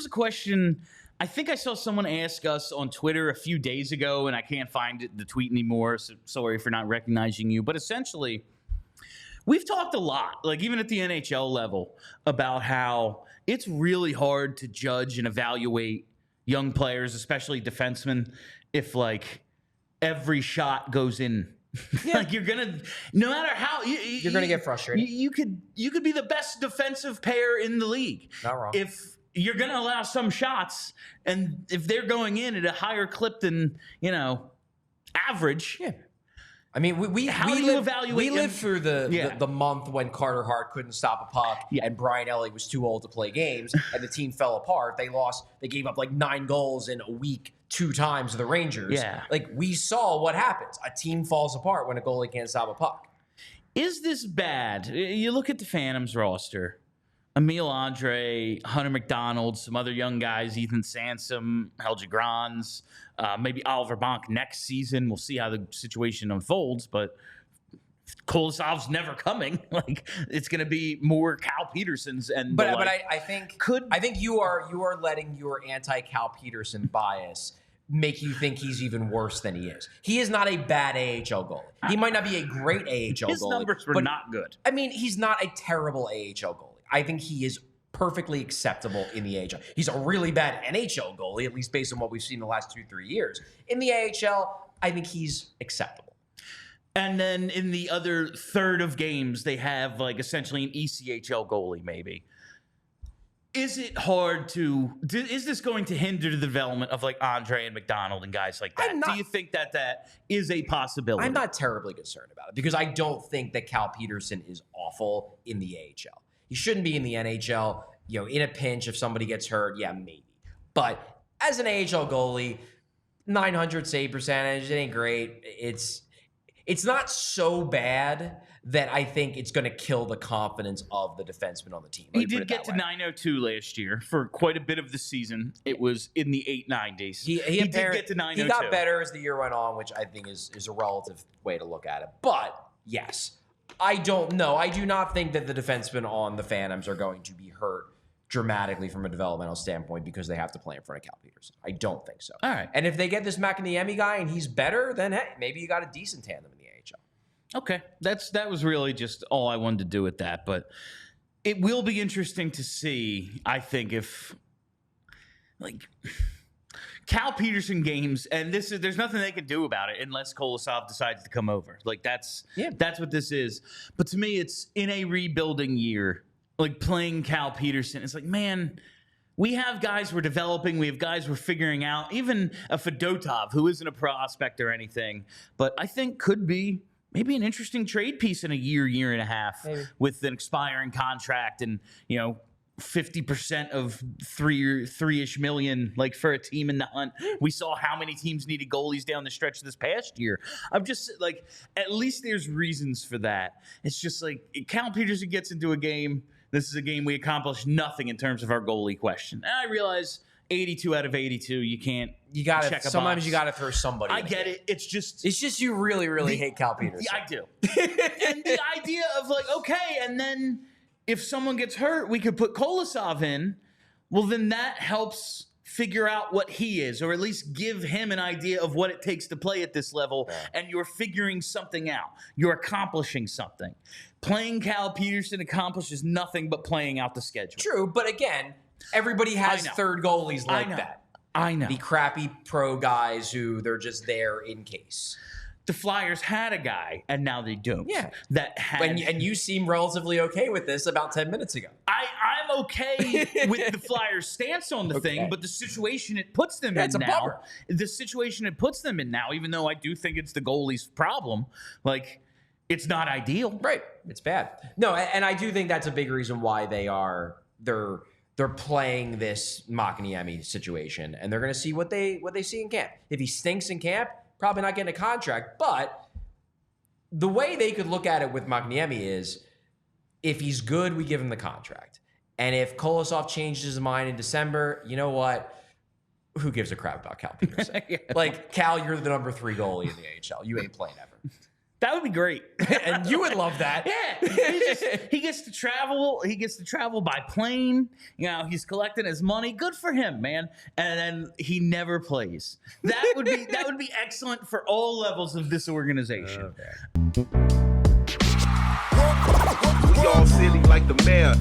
a question I think I saw someone ask us on Twitter a few days ago, and I can't find the tweet anymore, so sorry for not recognizing you. But essentially, we've talked a lot, like even at the NHL level, about how it's really hard to judge and evaluate young players, especially defensemen, if like every shot goes in. Yeah. Like you're gonna, no matter how you're gonna get frustrated. You could be the best defensive pair in the league. Not wrong. If you're gonna allow some shots, and if they're going in at a higher clip than average, Yeah. I mean, we lived through the month when Carter Hart couldn't stop a puck and Brian Elliott was too old to play games and the team fell apart. They lost. They gave up like 9 goals in a week 2 times to the Rangers. Yeah. Like we saw what happens. A team falls apart when a goalie can't stop a puck. Is this bad? You look at the Phantoms roster. Emil Andrae, Hunter McDonald, some other young guys, Ethan Sansom, Helge Grans, maybe Oliver Bonk next season. We'll see how the situation unfolds, but Kolosov's never coming. Like it's going to be more Cal Petersens and I think you are letting your anti-Cal Petersen bias make you think he's even worse than he is. He is not a bad AHL goalie. He might not be a great AHL His goalie. His numbers were not good. I mean, he's not a terrible AHL goalie. I think he is perfectly acceptable in the AHL. He's a really bad NHL goalie, at least based on what we've seen the last 2-3 years. In the AHL, I think he's acceptable. And then in the other third of games, they have like essentially an ECHL goalie, maybe. Is it hard is this going to hinder the development of like Andrae and McDonald and guys like that? Do you think that is a possibility? I'm not terribly concerned about it because I don't think that Cal Petersen is awful in the AHL. He shouldn't be in the NHL. In a pinch, if somebody gets hurt, yeah, maybe. But as an AHL goalie, 900 save percentage, it ain't great. It's not so bad that I think it's going to kill the confidence of the defenseman on the team. He did get to 902 last year for quite a bit of the season. It was in the 890s. He did get to 902. He got better as the year went on, which I think is a relative way to look at it. But, yes, I don't know. I do not think that the defensemen on the Phantoms are going to be hurt dramatically from a developmental standpoint because they have to play in front of Cal Petersen. I don't think so. All right. And if they get this McDonald guy and he's better, then, hey, maybe you got a decent tandem in the AHL. Okay, that was really just all I wanted to do with that. But it will be interesting to see, I think, if like Cal Petersen games, and there's nothing they can do about it unless Kolosov decides to come over. Like that's what this is. But to me, it's in a rebuilding year, like playing Cal Petersen. It's like, man, we have guys we're developing. We have guys we're figuring out. Even a Fedotov, who isn't a prospect or anything, but I think could be maybe an interesting trade piece in a year and a half with an expiring contract and, 50% of three-ish million, like for a team in the hunt. We saw how many teams needed goalies down the stretch this past year. I'm just like, at least there's reasons for that. It's just like Cal Petersen gets into a game. This is a game we accomplished nothing in terms of our goalie question. And I realize 82 out of 82, you can't. You got to. Sometimes box. You got to throw somebody. I get it. It's just you really hate Cal Petersen. Yeah, I do. And the idea of like, okay, and then if someone gets hurt, we could put Kolosov in. Well, then that helps figure out what he is, or at least give him an idea of what it takes to play at this level. Yeah. And you're figuring something out. You're accomplishing something. Playing Cal Petersen accomplishes nothing but playing out the schedule. True, but again, everybody has third goalies like that. I know. The crappy pro guys who they're just there in case. The Flyers had a guy, and now they don't. Yeah. And you seem relatively okay with this about 10 minutes ago. I'm okay with the Flyers' stance on the thing, but the situation it puts them in now. Bummer. The situation it puts them in now, even though I do think it's the goalie's problem, like, it's not ideal. Right. It's bad. No, and I do think that's a big reason why they're playing this Makiniemi situation, and they're going to see what they see in camp. If he stinks in camp, probably not getting a contract. But the way they could look at it with Makiniemi is, if he's good, we give him the contract. And if Kolosov changes his mind in December, you know what? Who gives a crap about Cal Petersen? Like, Cal, you're the number 3 goalie in the AHL. You ain't playing ever. That would be great. And you would love that. Yeah. He gets to travel. He gets to travel by plane. You know, he's collecting his money. Good for him, man. And then he never plays. That would be excellent for all levels of this organization. We all silly like the mayor.